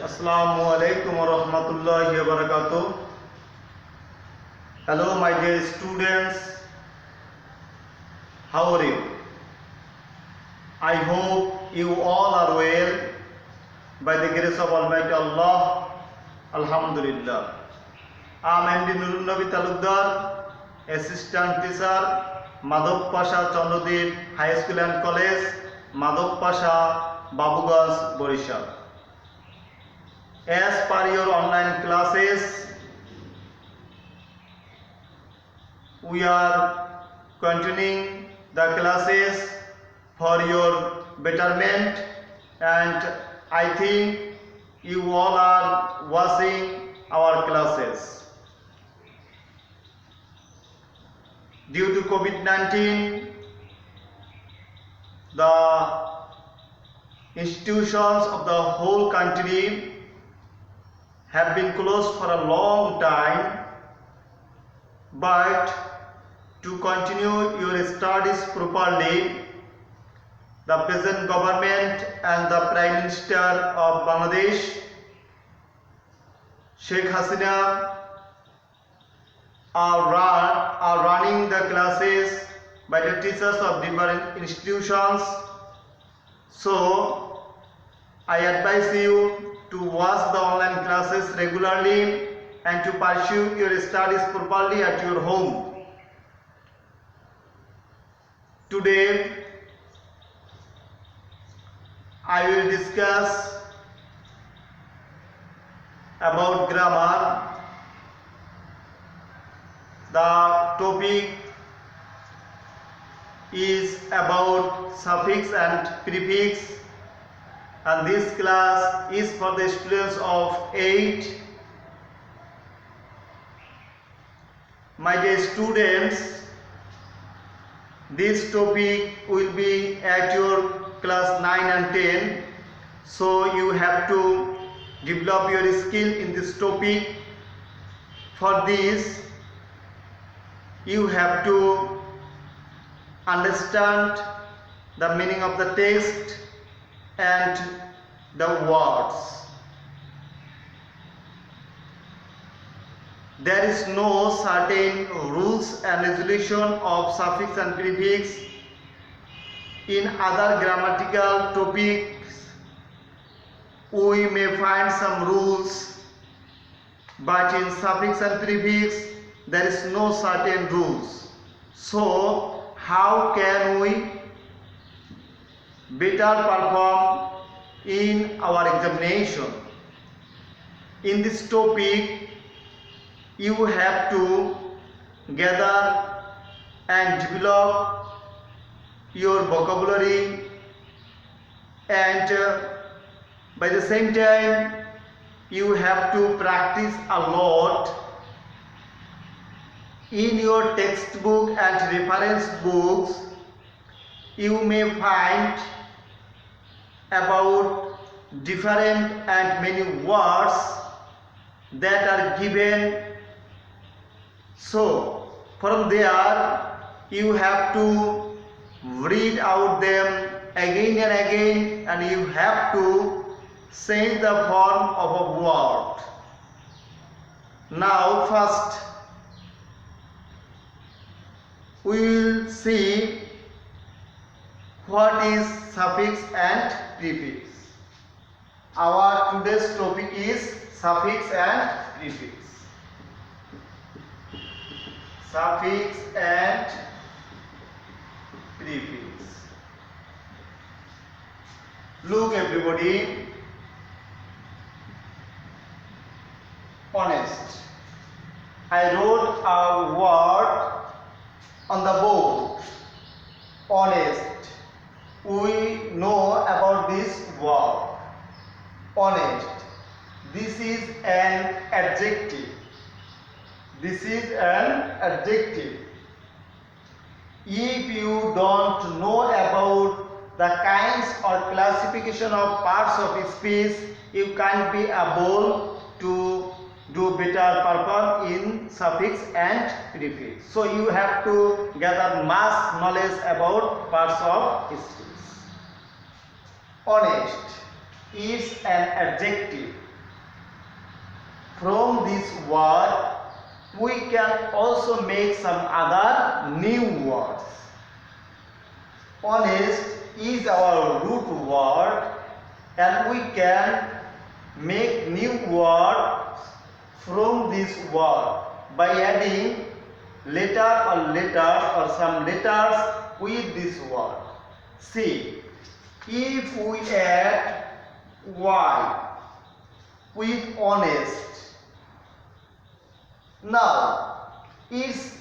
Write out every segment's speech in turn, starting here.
Assalamu alaikum wa rahmatullahi wa barakatuh. Hello my dear students, how are you? I hope you all are well by the grace of Almighty Allah. Alhamdulillah. I am MD Nurul Nabi Talukdar, Assistant Teacher, Madhop Pasha Chandradeep High School and College, Madhop Pasha, Babuganj, Borishal. As per your online classes, we are continuing the classes for your betterment, and I think you all are watching our classes. Due to COVID-19, the institutions of the whole country have been closed for a long time, but to continue your studies properly, the present government and the Prime Minister of Bangladesh, Sheikh Hasina, are running the classes by the teachers of different institutions. So I advise you to watch the online classes regularly and to pursue your studies properly at your home. Today I will discuss about grammar. The topic is about suffix and prefix, and this class is for the students of 8. My dear students, this topic will be at your class 9 and 10, so you have to develop your skill in this topic. For this, you have to understand the meaning of the text and the words. There is no certain rules and resolution of suffix and prefix. In other grammatical topics, we may find some rules, but in suffix and prefix, there is no certain rules. So, how can we better perform in our examination? In this topic, you have to gather and develop your vocabulary, and by the same time you have to practice a lot. In your textbook and reference books, you may find about different and many words that are given. So from there you have to read out them again and again, and you have to change the form of a word. Now first we will see what is suffix and prefix. Our today's topic is suffix and prefix. Suffix and prefix. Look everybody, honest. I wrote a word on the board, honest. We know about this word, honest. This is an adjective. This is an adjective. If you don't know about the kinds or classification of parts of speech, you can't be able to do better perform in suffix and prefix. So you have to gather much knowledge about parts of speech. Honest is an adjective. from this word we can also make some other new words. Honest is our root word and we can make new words from this word by adding letter or letters or some letters with this word. See, if we add Y with honest, now it's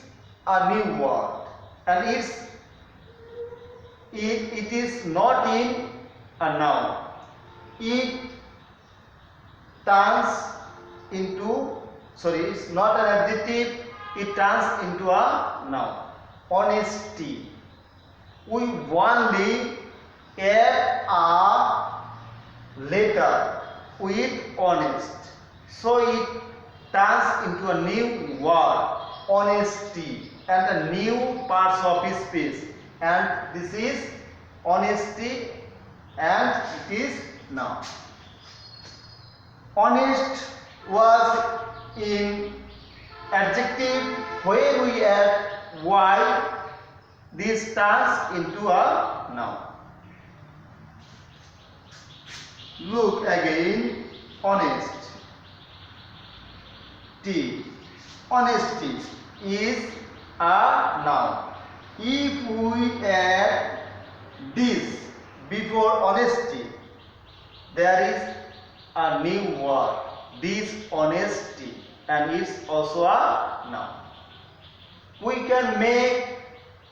a new word and it is not in a noun. It turns into, it's not an adjective, it turns into a noun. Honesty. We only add a letter with honest, so it turns into a new word, honesty, and a new parts of speech, and this is honesty and it is noun. Honest was in adjective. When we add Y, this turns into a noun. Look again, honest. T. Honesty is a noun. If we add this before honesty, there is a new word, dishonesty, and it's also a noun. We can make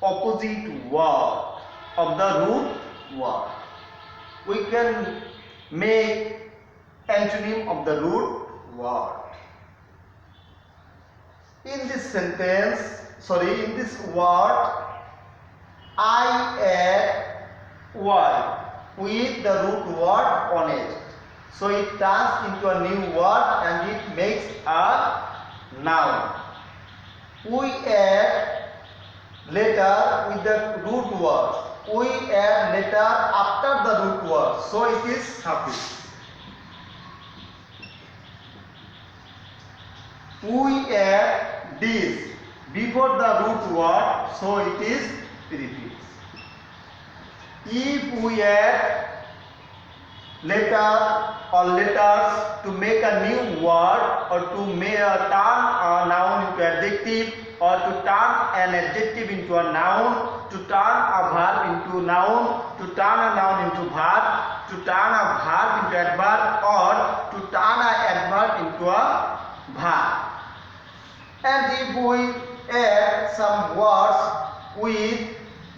opposite word of the root word. We can make antonym of the root word. In this sentence, in this word, I add Y with the root word honest. So it turns into a new word and it makes a noun. We add letter with the root word. We add letter after the root word. So it is suffix. We add this before the root word. So it is prefix. If we add letter or letters to make a new word or to turn a noun into adjective or to turn an adjective into a noun, to turn a verb into noun, to turn a noun into verb, to turn a verb into adverb or to turn an adverb into a verb. And if we add some words with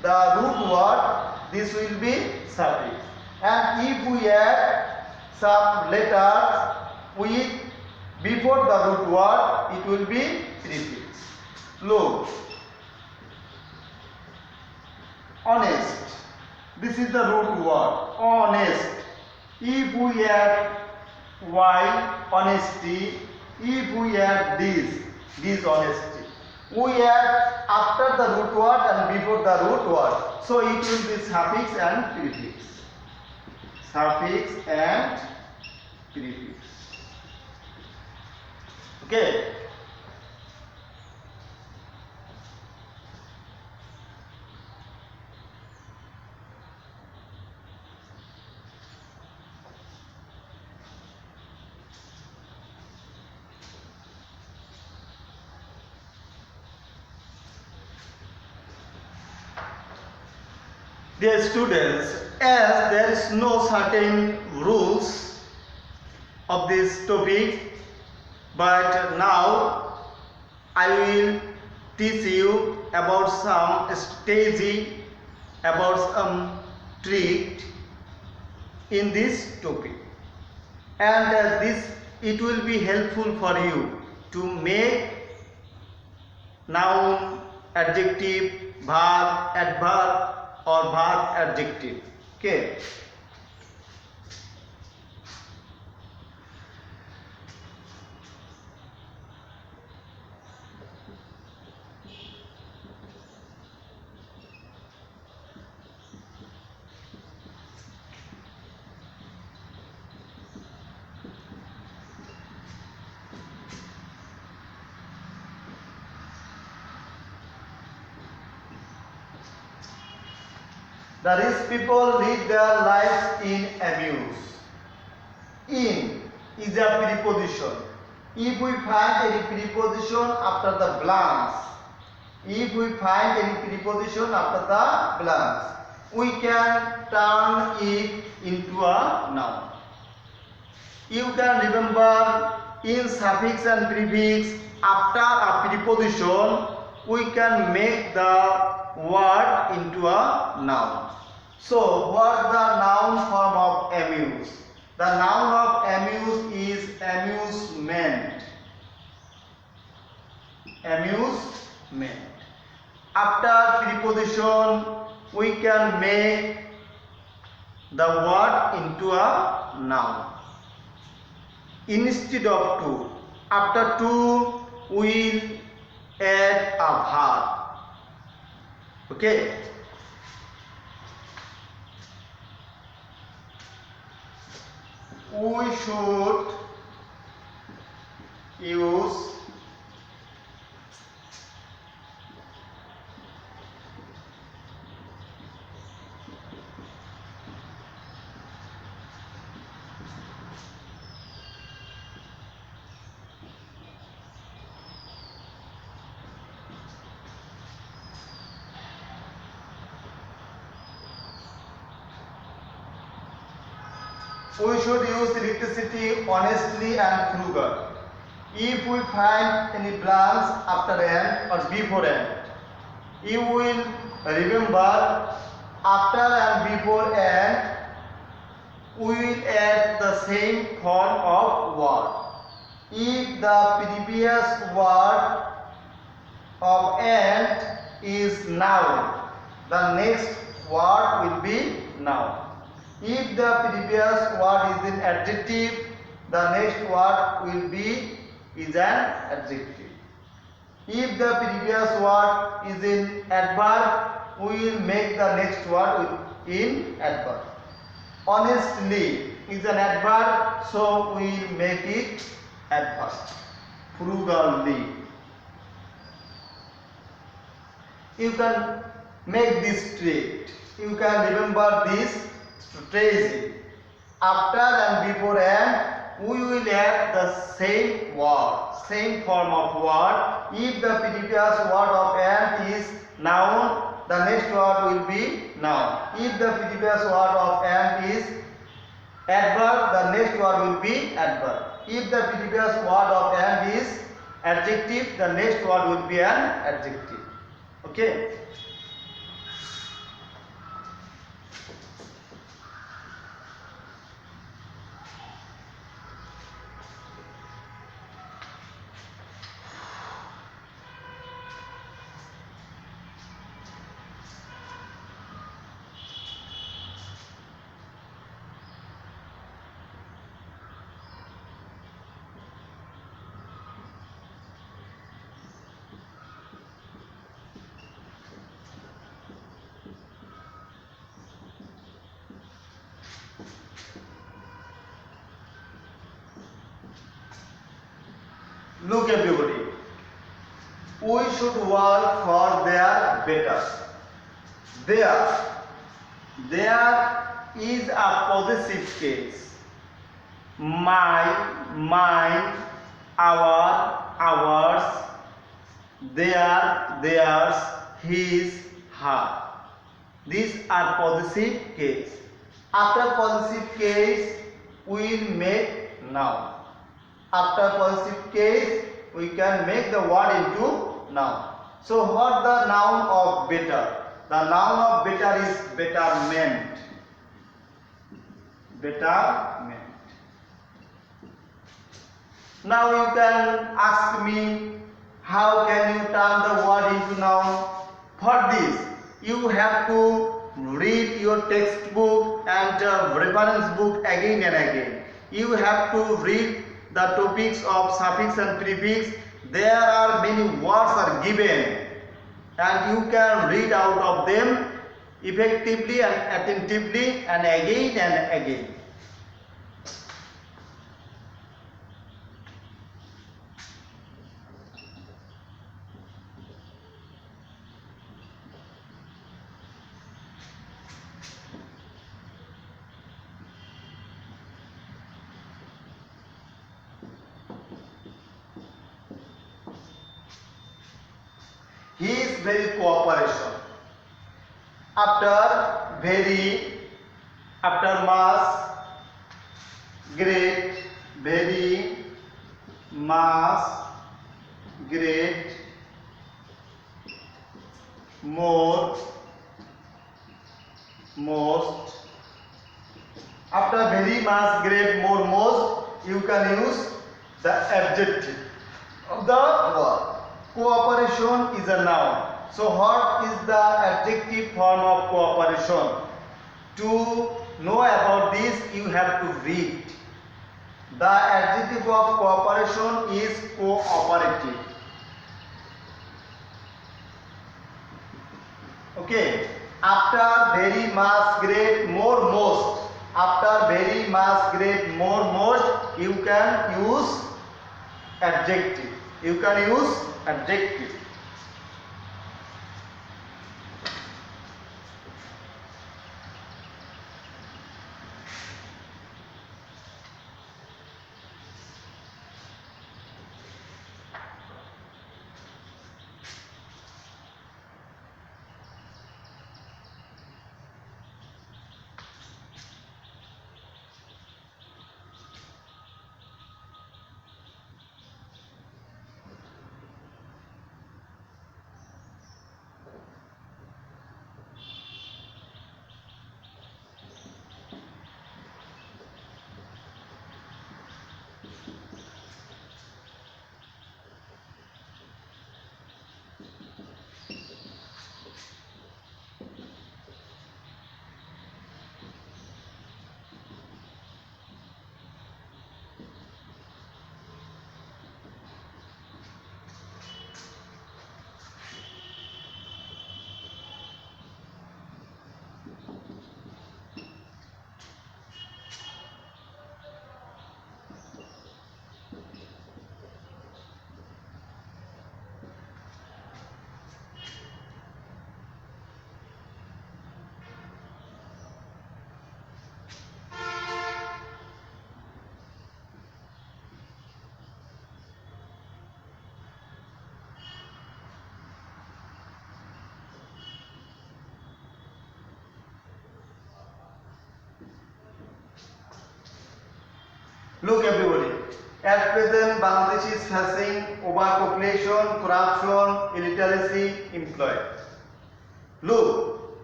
the root word, this will be suffix. And if we add some letters with before the root word, it will be prefix. Look, honest. This is the root word, honest. If we add Y, honesty. If we add this honesty. We add after the root word and before the root word. So it will be suffix and prefix. Suffix and prefix. Okay. Dear students, as there is no certain rules of this topic, but now I will teach you about some strategy, about some trick in this topic, and it will be helpful for you to make noun, adjective, verb, adverb or verb adjective. Okay. The rich people lead their lives in amuse. In is a preposition. If we find any preposition after the blanks, we can turn it into a noun. You can remember in suffix and prefix after a preposition we can make the word into a noun. So what the noun form of amuse? The noun of amuse is amusement. Amusement. After preposition we can make the word into a noun. Instead of to, after to we'll add a verb. Okay. We should use electricity honestly and frugal. If we find any blanks after and or before and, you will remember after and before and we will add the same form of word. If the previous word of and is noun, the next word will be noun. If the previous word is an adjective, the next word will be is an adjective. If the previous word is in adverb, we will make the next word in adverb. Honestly is an adverb, so we will make it adverb. Frugally. You can make this trait. You can remember this strategy. After and before and, we will add the same word, same form of word. If the previous word of and is noun, the next word will be noun. If the previous word of and is adverb, the next word will be adverb. If the previous word of and is adjective, the next word will be an adjective. Okay. Look everybody, we should work for their better. There is a possessive case. My, mine, our, ours, their, theirs, his, her. These are possessive case. After possessive case, we will make noun. After possessive case, we can make the word into noun. So what the noun of better? The noun of better is betterment. Betterment. Now you can ask me, how can you turn the word into noun? For this, you have to read your textbook and reference book again and again. You have to read the topics of suffix and prefix. There are many words are given and you can read out of them effectively and attentively and again and again. very cooperation. After very, after mass, great, very, mass, great, more, most. After very, mass, great, more, most, you can use the adjective of the word. Cooperation is a noun. So what is the adjective form of cooperation? To know about this, you have to read. The adjective of cooperation is cooperative. Okay. After very, much, great, more, most. After very, much, great, more, most, you can use adjective. You can use adjective. Look everybody, at present Bangladesh is facing overpopulation, corruption, illiteracy, employment. Look,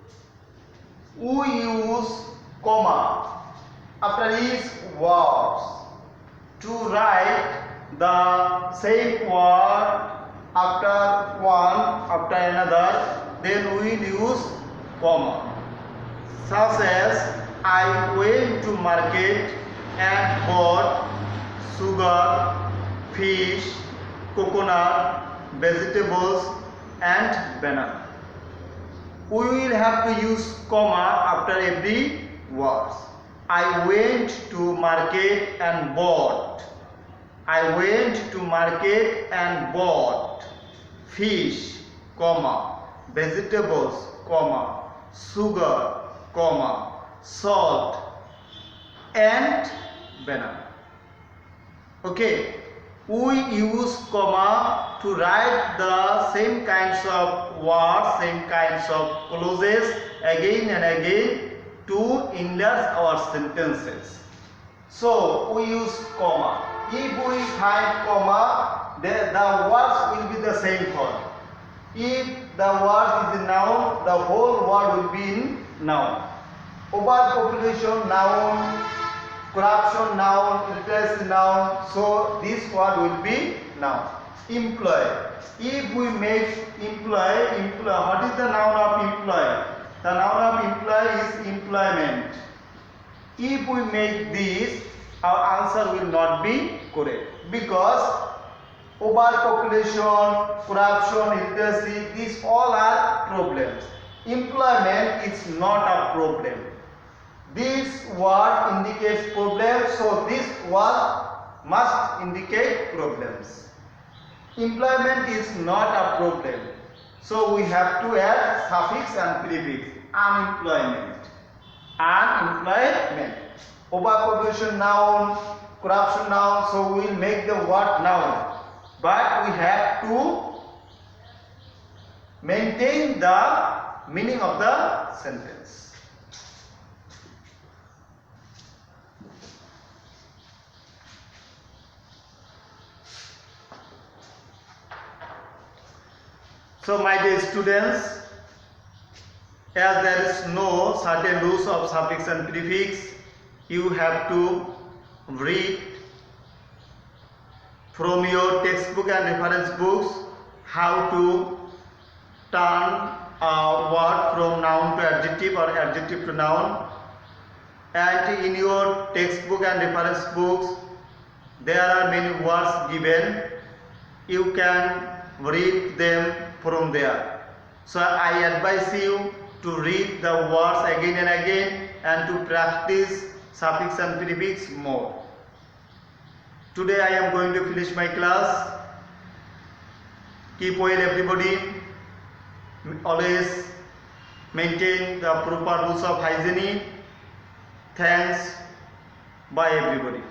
we use comma after each words to write the same word after one, after another, then we will use comma. Such as I went to market and bought sugar, fish, coconut, vegetables and banana. We will have to use comma after every word. I went to market and bought. I went to market and bought fish, comma, vegetables, comma, sugar, comma, salt and banana. Okay, we use comma to write the same kinds of words, same kinds of clauses again and again to enlarge our sentences. So we use comma. If we find comma, the words will be the same form. If the word is a noun, the whole word will be in noun. Overpopulation noun, corruption noun, illiteracy noun, so this word will be noun. Employ. If we make employ, what is the noun of employ? The noun of employ is employment. If we make this, our answer will not be correct because overpopulation, corruption, illiteracy, these all are problems. Employment is not a problem. This word indicates problem, so this word must indicate problems. Employment is not a problem, so we have to add suffix and prefix. Unemployment. Unemployment. Overpopulation noun, corruption noun, so we will make the word noun. But we have to maintain the meaning of the sentence. So my dear students, as there is no certain rules of suffix and prefix, you have to read from your textbook and reference books how to turn a word from noun to adjective or adjective to noun. And in your textbook and reference books there are many words given. You can read them from there. So I advise you to read the words again and again and to practice suffix and prefix more. Today I am going to finish my class. Keep well everybody. Always maintain the proper rules of hygiene. Thanks. Bye everybody.